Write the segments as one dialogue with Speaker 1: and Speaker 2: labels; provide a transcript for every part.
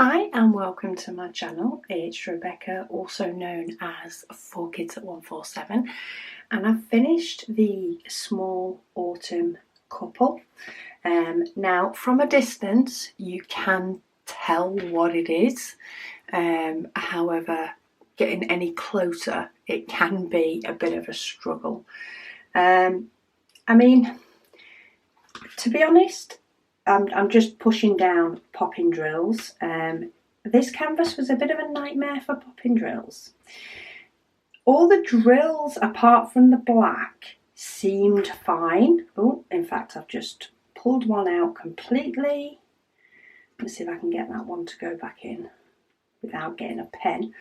Speaker 1: Hi and welcome to my channel. It's Rebecca, also known as 4Kids at 147, and I've finished the small autumn couple. Now from a distance you can tell what it is, however getting any closer it can be a bit of a struggle. I mean, to be honest, I'm just pushing down popping drills. This canvas was a bit of a nightmare for popping drills. All the drills apart from the black seemed fine. Oh, in fact I've just pulled one out completely. Let's see if I can get that one to go back in without getting a pen.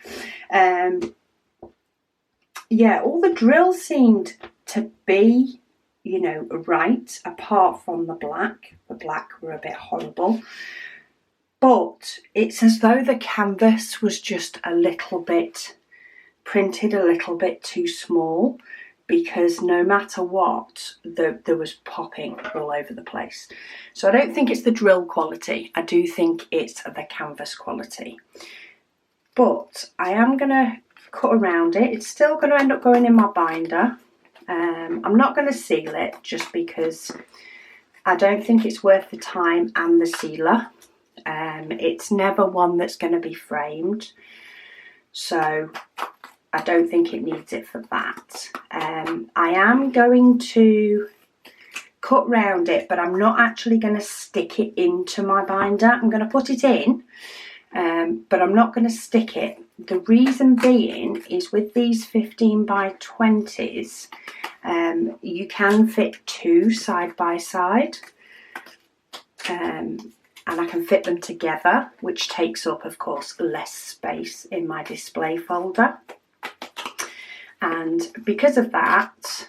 Speaker 1: Yeah, all the drills seemed to be, you know, right, apart from the black. The black were a bit horrible. But it's as though the canvas was just a little bit printed a little bit too small, because no matter what, there was popping all over the place. So I don't think it's the drill quality. I do think it's the canvas quality. But I am going to cut around it. It's still going to end up going in my binder. I'm not going to seal it just because I don't think it's worth the time and the sealer. It's never one that's going to be framed, so I don't think it needs it for that. I am going to cut round it, but I'm not actually going to stick it into my binder. I'm going to put it in, but I'm not going to stick it. The reason being is with these 15 by 20s, you can fit two side by side, and I can fit them together, which takes up, of course, less space in my display folder. And because of that,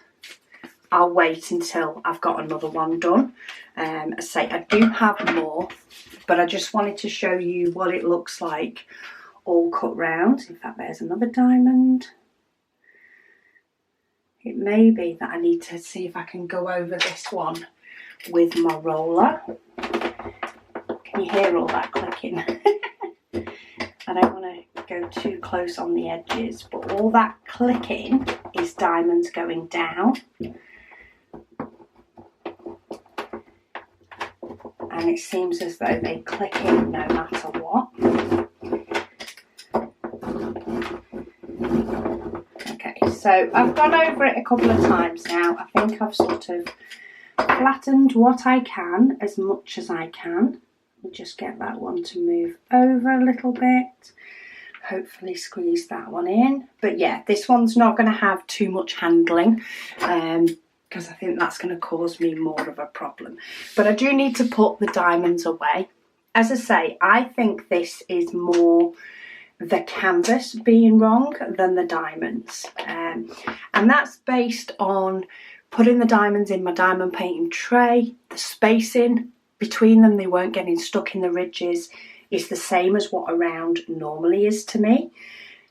Speaker 1: I'll wait until I've got another one done. As I say, I do have more, but I just wanted to show you what it looks like all cut round. In fact, there's another diamond. It may be that I need to see if I can go over this one with my roller. Can you hear all that clicking? I don't want to go too close on the edges, but all that clicking is diamonds going down. And it seems as though they click in no matter what. Okay, so I've gone over it a couple of times now. I think I've sort of flattened what I can as much as I can. I'll just get that one to move over a little bit. Hopefully squeeze that one in. But yeah, this one's not going to have too much handling, because I think that's going to cause me more of a problem. But I do need to put the diamonds away. As I say, I think this is more the canvas being wrong than the diamonds. And that's based on putting the diamonds in my diamond painting tray. The spacing between them, they weren't getting stuck in the ridges, is the same as what a round normally is to me.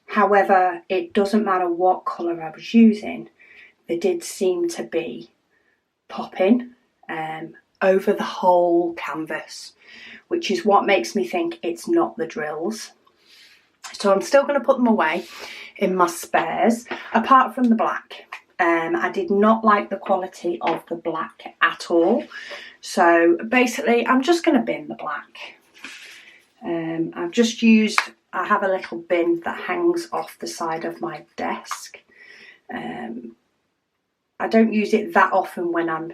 Speaker 1: However, it doesn't matter what colour I was using, they did seem to be popping over the whole canvas, which is what makes me think it's not the drills. So I'm still going to put them away in my spares, apart from the black. I did not like the quality of the black at all. So basically I'm just going to bin the black. I've just used, I have a little bin that hangs off the side of my desk. I don't use it that often when I'm,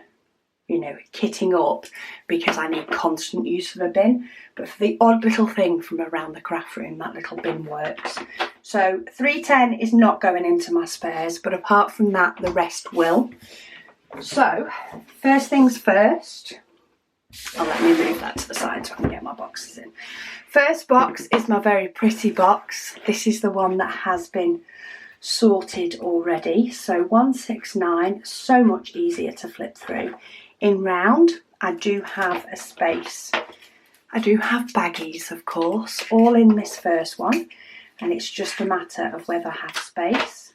Speaker 1: you know, kitting up, because I need constant use of a bin. But for the odd little thing from around the craft room, that little bin works. So 310 is not going into my spares, but apart from that, the rest will. So first things first, let me move that to the side so I can get my boxes in. First box is my very pretty box. This is the one that has been sorted already. So 169, so much easier to flip through. In round, I do have a space. I do have baggies, of course, all in this first one, and it's just a matter of whether I have space.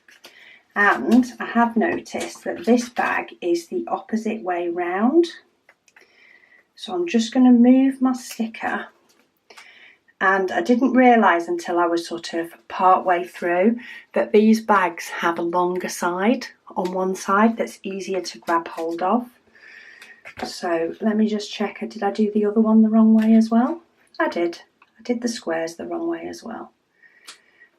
Speaker 1: And I have noticed that this bag is the opposite way round. So I'm just going to move my sticker And I didn't realise until I was sort of part way through that these bags have a longer side on one side that's easier to grab hold of. So let me just check, did I do the other one the wrong way as well? I did the squares the wrong way as well.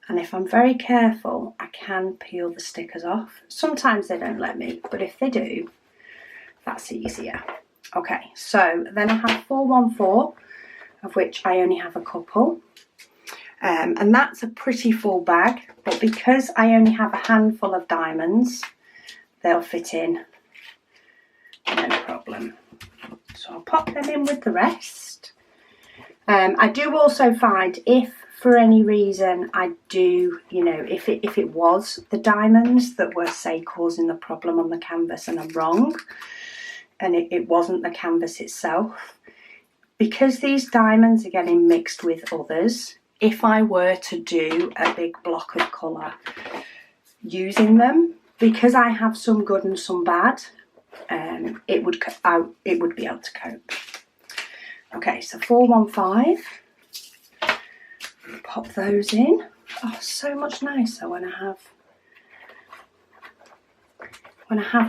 Speaker 1: And if I'm very careful, I can peel the stickers off. Sometimes they don't let me, but if they do, that's easier. Okay, so then I have 414, of which I only have a couple. And that's a pretty full bag, but because I only have a handful of diamonds, they'll fit in no problem. So I'll pop them in with the rest. I do also find if for any reason I do, you know, if it was the diamonds that were, say, causing the problem on the canvas and I'm wrong, and it wasn't the canvas itself, because these diamonds are getting mixed with others, if I were to do a big block of colour using them, because I have some good and some bad, it would be able to cope. Okay, so 415, pop those in. Oh, so much nicer when I have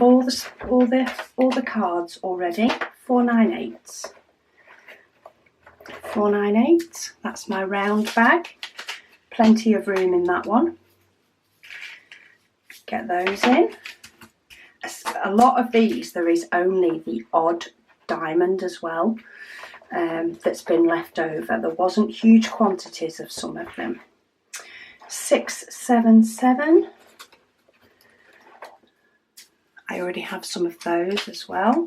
Speaker 1: all the cards already. 498. 498. That's my round bag. Plenty of room in that one. Get those in. A lot of these, there is only the odd diamond as well that's been left over. There wasn't huge quantities of some of them. 677. I already have some of those as well.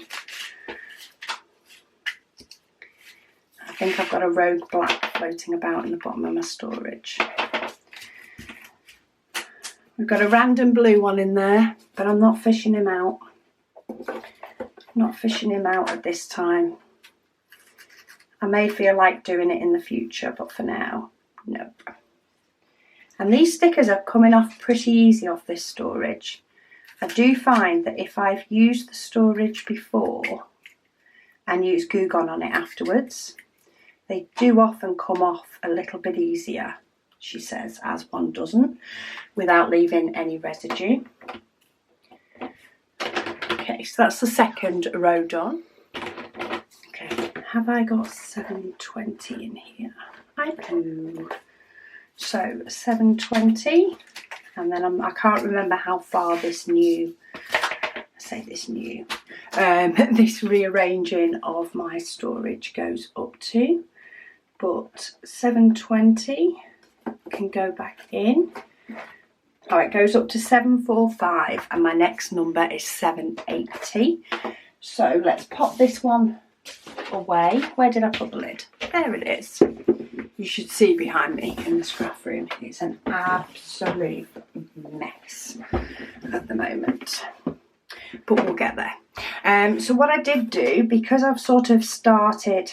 Speaker 1: I think I've got a rogue black floating about in the bottom of my storage. We've got a random blue one in there, but I'm not fishing him out. Not fishing him out at this time. I may feel like doing it in the future, but for now, nope. And these stickers are coming off pretty easy off this storage. I do find that if I've used the storage before and used Glue Gun on it afterwards, they do often come off a little bit easier, she says, as one doesn't, without leaving any residue. Okay, so that's the second row done. Okay, have I got 720 in here? I do. So 720, and then I can't remember how far this this rearranging of my storage goes up to, but 720 can go back in. Oh, it goes up to 745, and my next number is 780. So let's pop this one away. Where did I put the lid? There it is. You should see behind me in the scrap room. It's an absolute mess at the moment, but we'll get there. So what I did do, because I've sort of started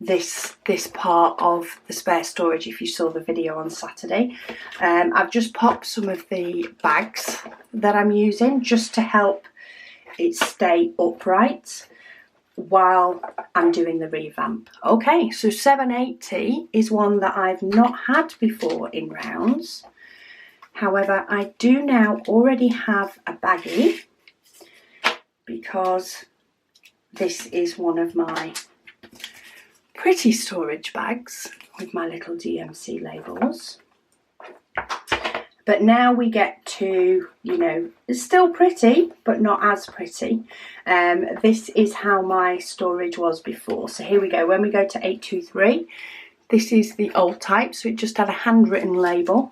Speaker 1: this part of the spare storage, if you saw the video on Saturday, I've just popped some of the bags that I'm using just to help it stay upright while I'm doing the revamp. Okay, so 780 is one that I've not had before in rounds. However, I do now already have a baggie, because this is one of my pretty storage bags with my little DMC labels. But now we get to, you know, it's still pretty, but not as pretty. This is how my storage was before. So here we go. When we go to 823, this is the old type. So it just had a handwritten label.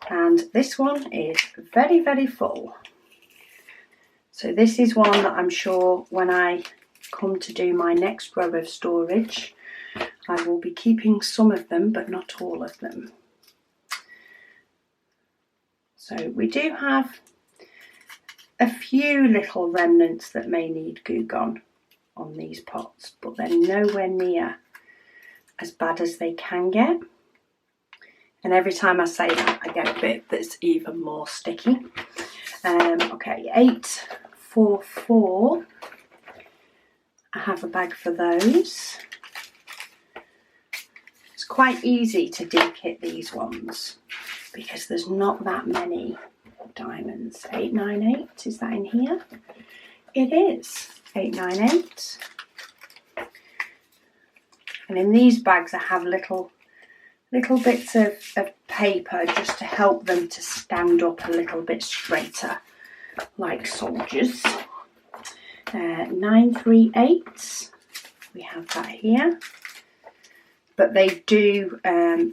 Speaker 1: And this one is very, very full. So this is one that I'm sure when I come to do my next row of storage, I will be keeping some of them, but not all of them. So we do have a few little remnants that may need Glue Gun on these pots, but they're nowhere near as bad as they can get. And every time I say that, I get a bit that's even more sticky. Okay, 844. I have a bag for those. quite easy to de-kit these ones because there's not that many diamonds. 898, is that in here? It is 898. And in these bags I have little bits of paper just to help them to stand up a little bit straighter, like soldiers. 938, we have that here. But they do,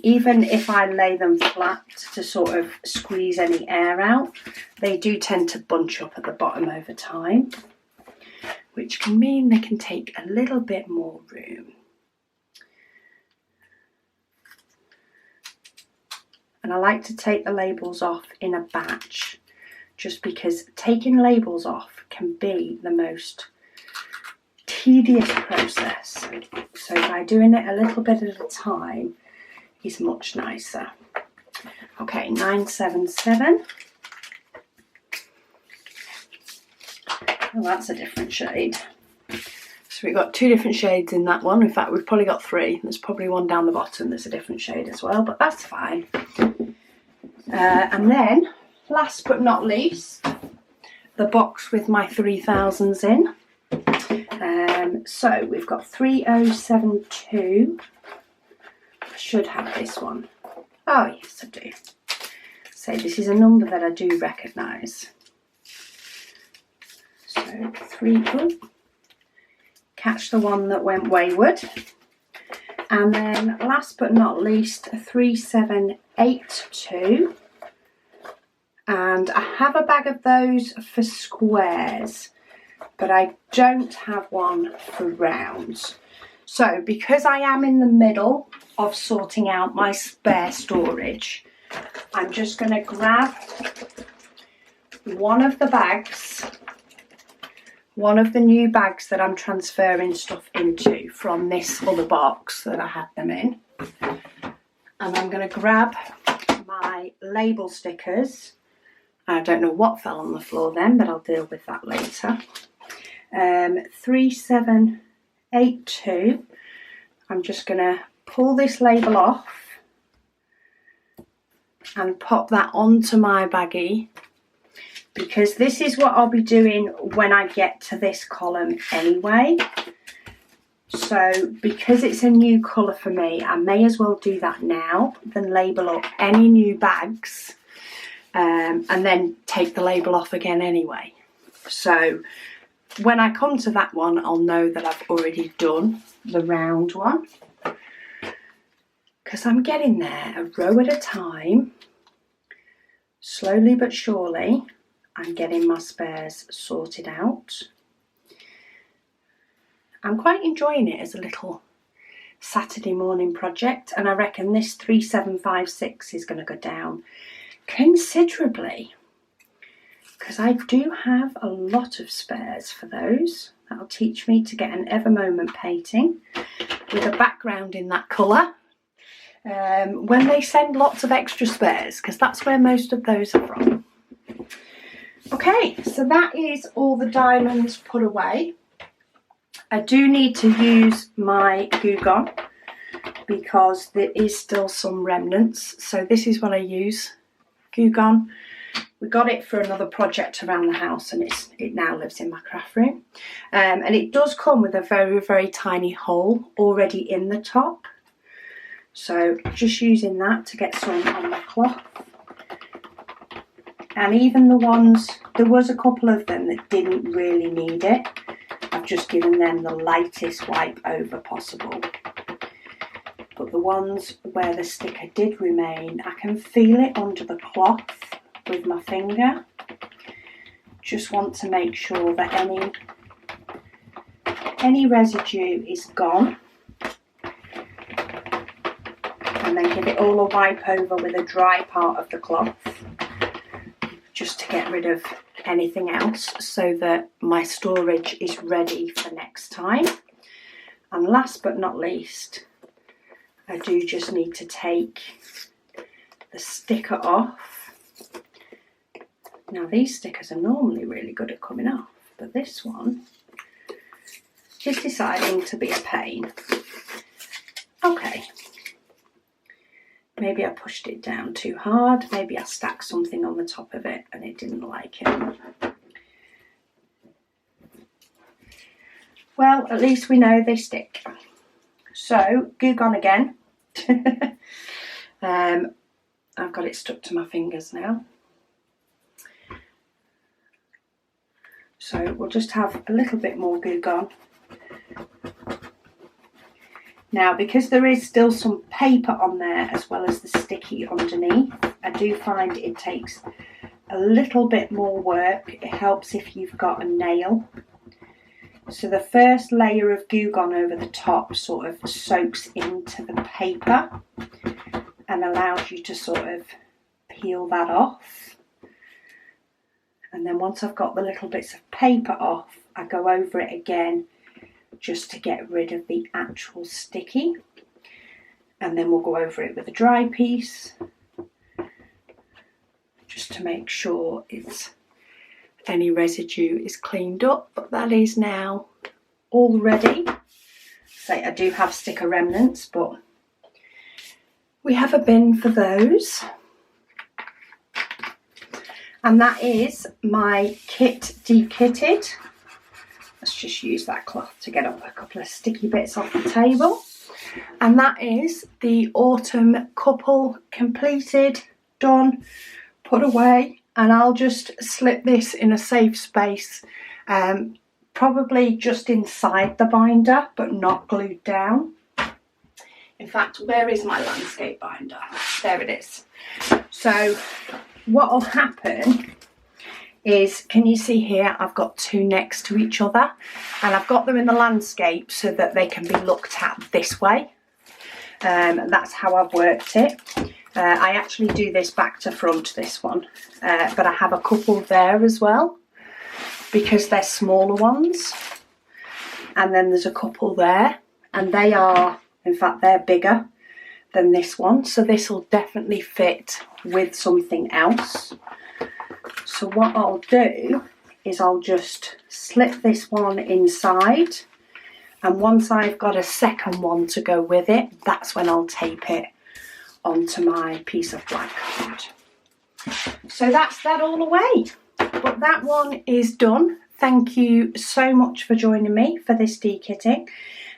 Speaker 1: even if I lay them flat to sort of squeeze any air out, they do tend to bunch up at the bottom over time, which can mean they can take a little bit more room. And I like to take the labels off in a batch, just because taking labels off can be the most tedious process. So by doing it a little bit at a time is much nicer. Okay, 977. Oh, that's a different shade. So we've got 2 different shades in that one. In fact, we've probably got 3. There's probably one down the bottom that's a different shade as well, but that's fine. And then, last but not least, the box with my 3000s in. So we've got 3072. I should have this one. Oh yes, I do. So this is a number that I do recognise. So 3, catch the one that went wayward. And then last but not least, 3782. And I have a bag of those for squares, but I don't have one for rounds. So because I am in the middle of sorting out my spare storage, I'm just going to grab one of the bags, one of the new bags that I'm transferring stuff into from this other box that I had them in. And I'm going to grab my label stickers. I don't know what fell on the floor then, but I'll deal with that later. 3782. I'm just going to pull this label off and pop that onto my baggie, because this is what I'll be doing when I get to this column anyway. So because it's a new colour for me, I may as well do that now than label up any new bags and then take the label off again anyway. So when I come to that one, I'll know that I've already done the round one, because I'm getting there a row at a time. Slowly but surely, I'm getting my spares sorted out. I'm quite enjoying it as a little Saturday morning project, and I reckon this 3756 is going to go down considerably, because I do have a lot of spares for those. That'll teach me to get an ever moment painting with a background in that colour when they send lots of extra spares, because that's where most of those are from. Okay, so that is all the diamonds put away. I do need to use my glue gun because there is still some remnants. So this is what I use. Glue gun. We got it for another project around the house, and it now lives in my craft room. And it does come with a very, very tiny hole already in the top. So just using that to get some on my cloth. And even the ones, there was a couple of them that didn't really need it. I've just given them the lightest wipe over possible. But the ones where the sticker did remain, I can feel it under the cloth with my finger. Just want to make sure that any residue is gone. And then give it all a wipe over with a dry part of the cloth, just to get rid of anything else, so that my storage is ready for next time. And last but not least, I do just need to take the sticker off. Now these stickers are normally really good at coming off, but this one is deciding to be a pain. Okay, maybe I pushed it down too hard, maybe I stacked something on the top of it and it didn't like it. Well, at least we know they stick. So, glue gun again. I've got it stuck to my fingers now. So we'll just have a little bit more glue gun. Now, because there is still some paper on there as well as the sticky underneath, I do find it takes a little bit more work. It helps if you've got a nail. So the first layer of glue gun over the top sort of soaks into the paper and allows you to sort of peel that off. And then once I've got the little bits of paper off, I go over it again just to get rid of the actual sticky. And then we'll go over it with a dry piece just to make sure any residue is cleaned up. But that is now all ready. So I do have sticker remnants, but we have a bin for those. And that is my kit dekitted. Let's just use that cloth to get up a couple of sticky bits off the table. And that is the autumn couple completed, done, put away. And I'll just slip this in a safe space, probably just inside the binder, but not glued down. In fact, where is my landscape binder? There it is. So what will happen is, can you see here, I've got two next to each other, and I've got them in the landscape so that they can be looked at this way. That's how I've worked it. I actually do this back to front, this one, but I have a couple there as well because they're smaller ones, and then there's a couple there, and they are, in fact, they're bigger than this one, so this will definitely fit with something else. So what I'll do is I'll just slip this one inside, and once I've got a second one to go with it, that's when I'll tape it onto my piece of black card. So that's that all away. But that one is done. Thank you so much for joining me for this dekitting,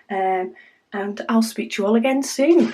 Speaker 1: and I'll speak to you all again soon.